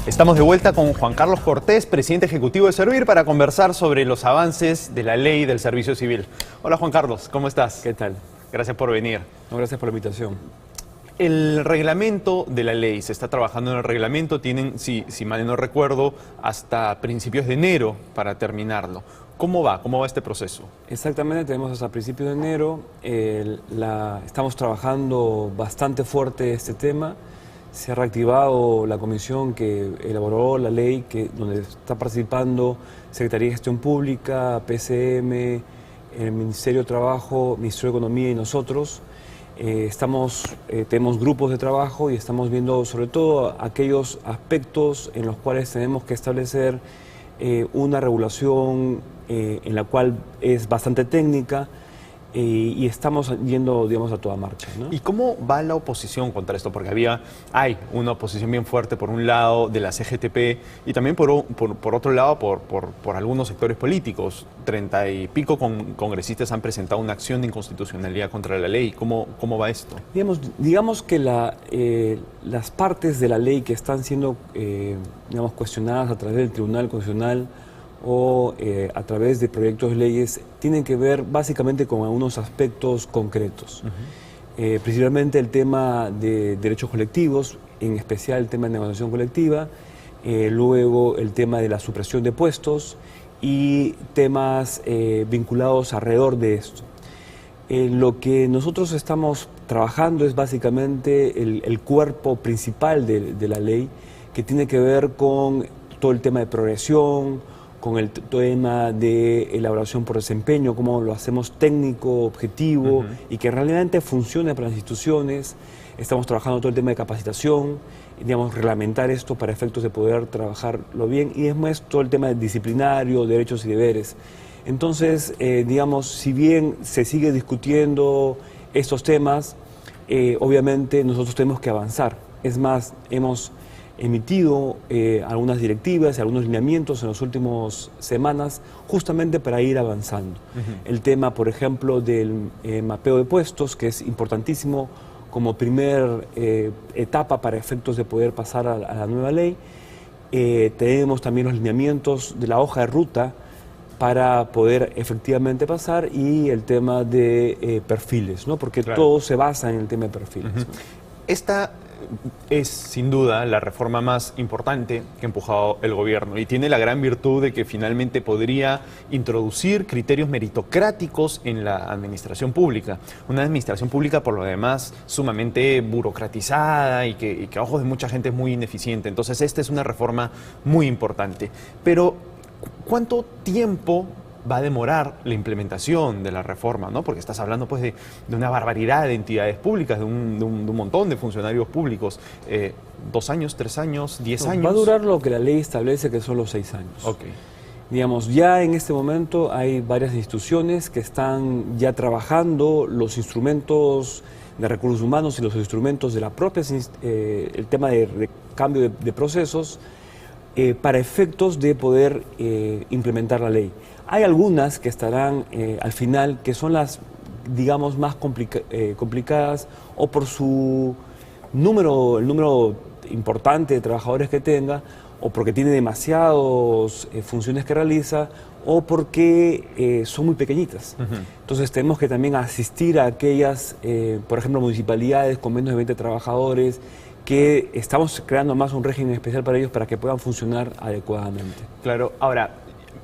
Estamos de vuelta con Juan Carlos Cortés, presidente ejecutivo de Servir, para conversar sobre los avances de la ley del servicio civil. Hola Juan Carlos, ¿cómo estás? ¿Qué tal? Gracias por venir. No, gracias por la invitación. El reglamento de la ley, se está trabajando en el reglamento, tienen, si mal no recuerdo, hasta principios de enero para terminarlo. ¿Cómo va? ¿Cómo va este proceso? Exactamente, tenemos hasta principios de enero. Estamos trabajando bastante fuerte este tema. Se ha reactivado la comisión que elaboró la ley, donde está participando Secretaría de Gestión Pública, PCM, el Ministerio de Trabajo, Ministerio de Economía y nosotros. Tenemos grupos de trabajo y estamos viendo sobre todo aquellos aspectos en los cuales tenemos que establecer una regulación en la cual es bastante técnica y estamos yendo, digamos, a toda marcha, ¿no? ¿Y cómo va la oposición contra esto? Porque hay una oposición bien fuerte por un lado de la CGTP y también por otro lado por algunos sectores políticos. 30 y pico congresistas han presentado una acción de inconstitucionalidad contra la ley. ¿Cómo va esto? Digamos que las partes de la ley que están siendo digamos, cuestionadas a través del Tribunal Constitucional o a través de proyectos de leyes tienen que ver básicamente con algunos aspectos concretos. Principalmente el tema de derechos colectivos, en especial el tema de negociación colectiva, luego el tema de la supresión de puestos y temas vinculados alrededor de esto. Lo que nosotros estamos trabajando es básicamente el cuerpo principal de la ley, que tiene que ver con todo el tema de progresión, con el tema de elaboración por desempeño, cómo lo hacemos técnico, objetivo, y que realmente funcione para las instituciones. Estamos trabajando todo el tema de capacitación, digamos, reglamentar esto para efectos de poder trabajarlo bien, y después todo el tema de disciplinario, derechos y deberes. Entonces, digamos, si bien se sigue discutiendo estos temas, obviamente nosotros tenemos que avanzar. Es más, hemos emitido algunas directivas y algunos lineamientos en las últimas semanas justamente para ir avanzando. El tema, por ejemplo, del mapeo de puestos, que es importantísimo como primer etapa para efectos de poder pasar a la nueva ley. Tenemos también los lineamientos de la hoja de ruta para poder efectivamente pasar, y el tema de perfiles, ¿no? Porque claro, todo se basa en el tema de perfiles. Esta es sin duda la reforma más importante que ha empujado el gobierno y tiene la gran virtud de que finalmente podría introducir criterios meritocráticos en la administración pública. Una administración pública, por lo demás, sumamente burocratizada y que a ojos de mucha gente es muy ineficiente. Entonces esta es una reforma muy importante. Pero ¿cuánto tiempo va a demorar la implementación de la reforma, ¿no? Porque estás hablando pues de una barbaridad de entidades públicas, de un montón de funcionarios públicos. 2 años, 3 años, 10 años. Va a durar lo que la ley establece, que son los 6 años. Okay. Digamos, ya en este momento hay varias instituciones que están ya trabajando los instrumentos de recursos humanos y los instrumentos de la propia, el tema de cambio de procesos para efectos de poder implementar la ley. Hay algunas que estarán al final, que son las, digamos, más complicadas, o por el número importante de trabajadores que tenga, o porque tiene demasiadas funciones que realiza, o porque son muy pequeñitas. Entonces tenemos que también asistir a aquellas, por ejemplo, municipalidades con menos de 20 trabajadores, que estamos creando más un régimen especial para ellos para que puedan funcionar adecuadamente. Claro, ahora,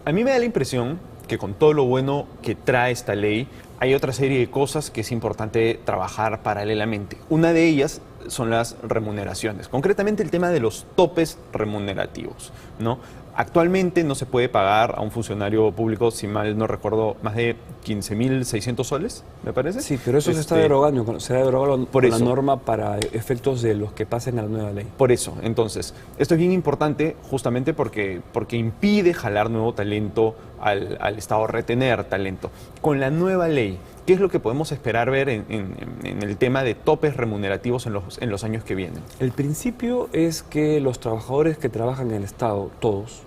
a mí me da la impresión que con todo lo bueno que trae esta ley, hay otra serie de cosas que es importante trabajar paralelamente. Una de ellas son las remuneraciones, concretamente el tema de los topes remunerativos, ¿no? Actualmente no se puede pagar a un funcionario público, si mal no recuerdo, más de 15.600 soles, me parece. Sí, pero eso se está derogando, se ha derogado por la norma para efectos de los que pasen a la nueva ley. Por eso, entonces, esto es bien importante justamente porque impide jalar nuevo talento al Estado, retener talento. Con la nueva ley, ¿qué es lo que podemos esperar ver en el tema de topes remunerativos en los años que vienen? El principio es que los trabajadores que trabajan en el Estado, todos,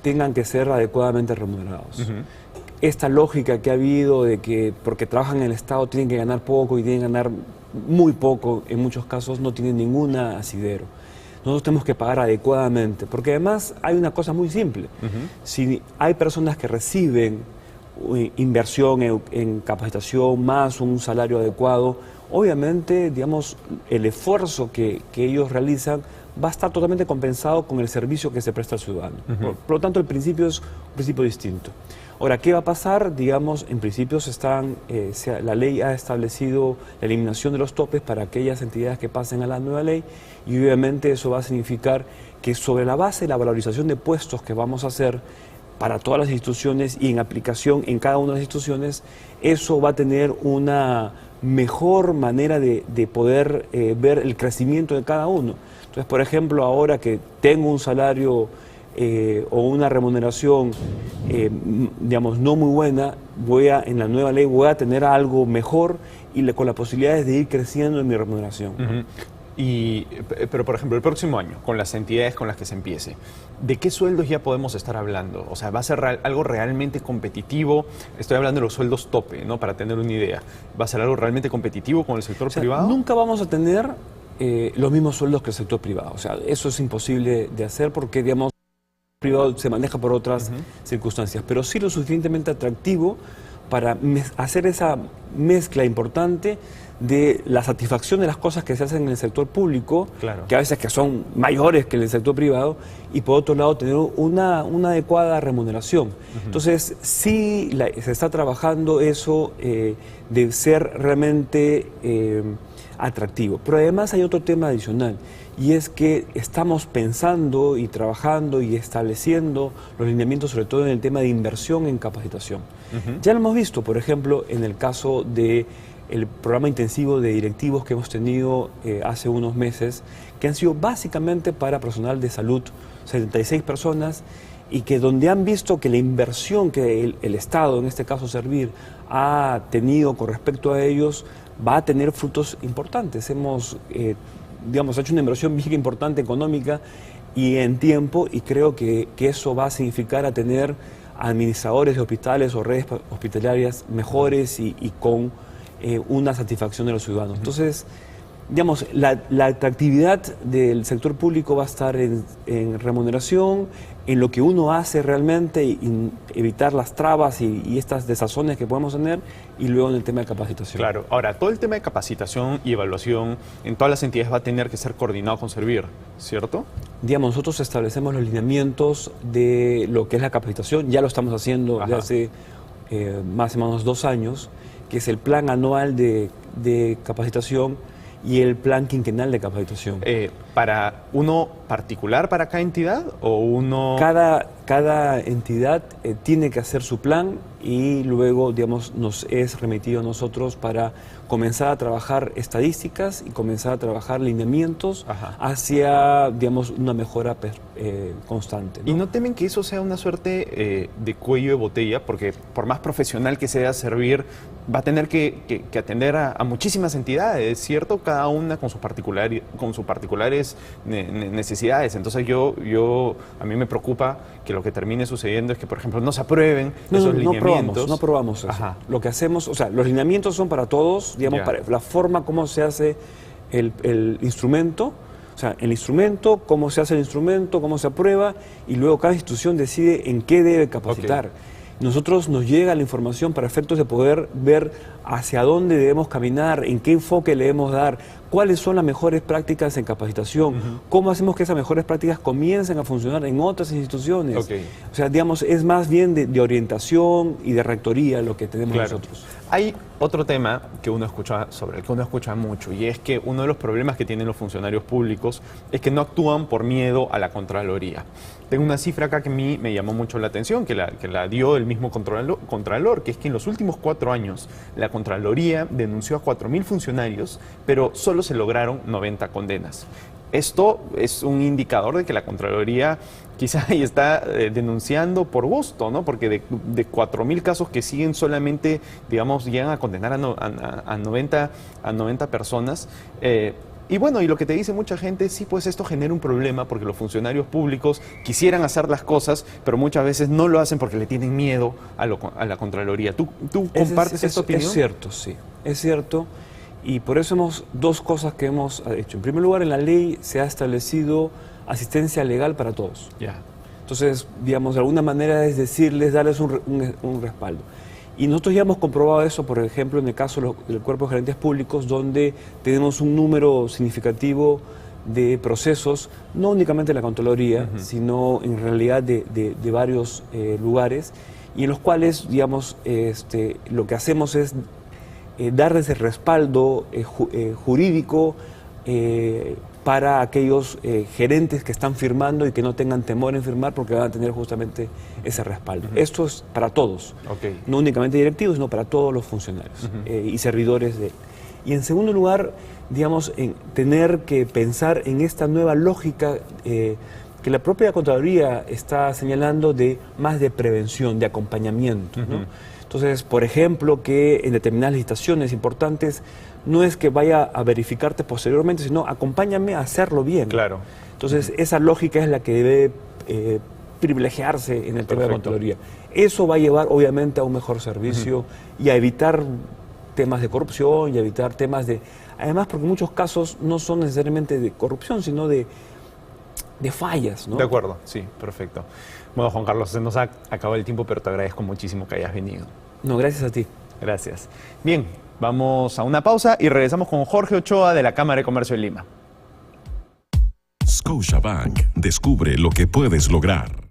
tengan que ser adecuadamente remunerados. Esta lógica que ha habido de que porque trabajan en el Estado tienen que ganar poco y tienen que ganar muy poco, en muchos casos no tiene ningún asidero. nosotros tenemos que pagar adecuadamente, porque además hay una cosa muy simple. Si hay personas que reciben inversión en capacitación más un salario adecuado, obviamente, digamos, el esfuerzo que ellos realizan va a estar totalmente compensado con el servicio que se presta al ciudadano. Por lo tanto, el principio es un principio distinto. Ahora, ¿qué va a pasar? Digamos, en principio la ley ha establecido la eliminación de los topes para aquellas entidades que pasen a la nueva ley, y obviamente eso va a significar que sobre la base de la valorización de puestos que vamos a hacer para todas las instituciones y en aplicación en cada una de las instituciones, eso va a tener una mejor manera de poder ver el crecimiento de cada uno. Entonces, por ejemplo, ahora que tengo un salario o una remuneración, digamos, no muy buena, en la nueva ley voy a tener algo mejor y con las posibilidades de ir creciendo en mi remuneración. Pero, por ejemplo, el próximo año, con las entidades con las que se empiece, ¿de qué sueldos ya podemos estar hablando? O sea, ¿va a ser algo realmente competitivo? Estoy hablando de los sueldos tope, ¿no? Para tener una idea. ¿Va a ser algo realmente competitivo con el sector privado? Nunca vamos a tener los mismos sueldos que el sector privado. O sea, eso es imposible de hacer porque, digamos, el privado se maneja por otras circunstancias, pero sí lo suficientemente atractivo para hacer esa mezcla importante de la satisfacción de las cosas que se hacen en el sector público, que a veces que son mayores que en el sector privado, y por otro lado tener una adecuada remuneración. Entonces, sí se está trabajando eso de ser realmente atractivo. Pero además hay otro tema adicional, y es que estamos pensando y trabajando y estableciendo los lineamientos, sobre todo en el tema de inversión en capacitación. Ya lo hemos visto, por ejemplo, en el caso de el programa intensivo de directivos que hemos tenido hace unos meses, que han sido básicamente para personal de salud, 76 personas, y que donde han visto que la inversión que el Estado, en este caso Servir, ha tenido con respecto a ellos, va a tener frutos importantes. Hemos, hecho una inversión bien importante económica y en tiempo, y creo que eso va a significar a tener administradores de hospitales o redes hospitalarias mejores y con una satisfacción de los ciudadanos. Entonces, digamos, la atractividad del sector público va a estar en remuneración, en lo que uno hace realmente, y evitar las trabas y estas desazones que podemos tener, y luego en el tema de capacitación. Claro. Ahora, todo el tema de capacitación y evaluación en todas las entidades va a tener que ser coordinado con Servir, ¿cierto? Digamos, nosotros establecemos los lineamientos de lo que es la capacitación, ya lo estamos haciendo desde hace más o menos 2 años, que es el plan anual de capacitación y el plan quinquenal de capacitación. ¿Para uno particular para cada entidad o uno...? Cada entidad tiene que hacer su plan y luego, digamos, nos es remitido a nosotros para comenzar a trabajar estadísticas y comenzar a trabajar lineamientos hacia, digamos, una mejora constante, ¿no? ¿Y no temen que eso sea una suerte de cuello de botella? Porque por más profesional que sea Servir, va a tener que atender a muchísimas entidades, ¿cierto? Cada una con sus particulares necesidades. Entonces a mí me preocupa que lo que termine sucediendo es que, por ejemplo, no se aprueben esos lineamientos. No aprobamos eso. Lo que hacemos, o sea, los lineamientos son para todos, digamos, para la forma como se hace el instrumento, o sea, el instrumento, cómo se hace el instrumento, cómo se aprueba, y luego cada institución decide en qué debe capacitar. Nosotros nos llega la información para efectos de poder ver hacia dónde debemos caminar, en qué enfoque le debemos dar, cuáles son las mejores prácticas en capacitación, cómo hacemos que esas mejores prácticas comiencen a funcionar en otras instituciones. O sea, digamos, es más bien de orientación y de rectoría lo que tenemos nosotros. Hay otro tema sobre el que uno escucha mucho, y es que uno de los problemas que tienen los funcionarios públicos es que no actúan por miedo a la Contraloría. Tengo una cifra acá que a mí me llamó mucho la atención, que la dio el mismo Contralor, que es que en los últimos 4 años la Contraloría denunció a 4.000 funcionarios, pero solo se lograron 90 condenas. Esto es un indicador de que la Contraloría quizá está denunciando por gusto, ¿no? Porque de 4.000 casos que siguen solamente, digamos, llegan a condenar a 90 personas. Y bueno, y lo que te dice mucha gente, sí, pues esto genera un problema porque los funcionarios públicos quisieran hacer las cosas, pero muchas veces no lo hacen porque le tienen miedo a la Contraloría. ¿Tú compartes esta opinión? Es cierto, sí, es cierto. Y por eso hemos dos cosas que hemos hecho. En primer lugar, en la ley se ha establecido asistencia legal para todos. Ya. Entonces, digamos, de alguna manera es decirles, darles un respaldo. Y nosotros ya hemos comprobado eso, por ejemplo, en el caso del Cuerpo de Gerentes Públicos, donde tenemos un número significativo de procesos, no únicamente de la Contraloría, sino en realidad de varios lugares, y en los cuales, digamos, lo que hacemos es darles el respaldo jurídico para aquellos gerentes que están firmando y que no tengan temor en firmar porque van a tener justamente ese respaldo. Esto es para todos, no únicamente directivos, sino para todos los funcionarios y servidores de... Y en segundo lugar, digamos, en tener que pensar en esta nueva lógica que la propia Contraloría está señalando de más de prevención, de acompañamiento, ¿no? Entonces, por ejemplo, que en determinadas licitaciones importantes no es que vaya a verificarte posteriormente, sino acompáñame a hacerlo bien. Claro. Entonces, esa lógica es la que debe privilegiarse en el tema de Contraloría. Eso va a llevar, obviamente, a un mejor servicio y a evitar temas de corrupción y a evitar temas de... Además, porque en muchos casos no son necesariamente de corrupción, sino de fallas, ¿no? De acuerdo, sí, perfecto. Bueno, Juan Carlos, se nos ha acabado el tiempo, pero te agradezco muchísimo que hayas venido. No, gracias a ti. Gracias. Bien, vamos a una pausa y regresamos con Jorge Ochoa de la Cámara de Comercio de Lima. Scotiabank. Descubre lo que puedes lograr.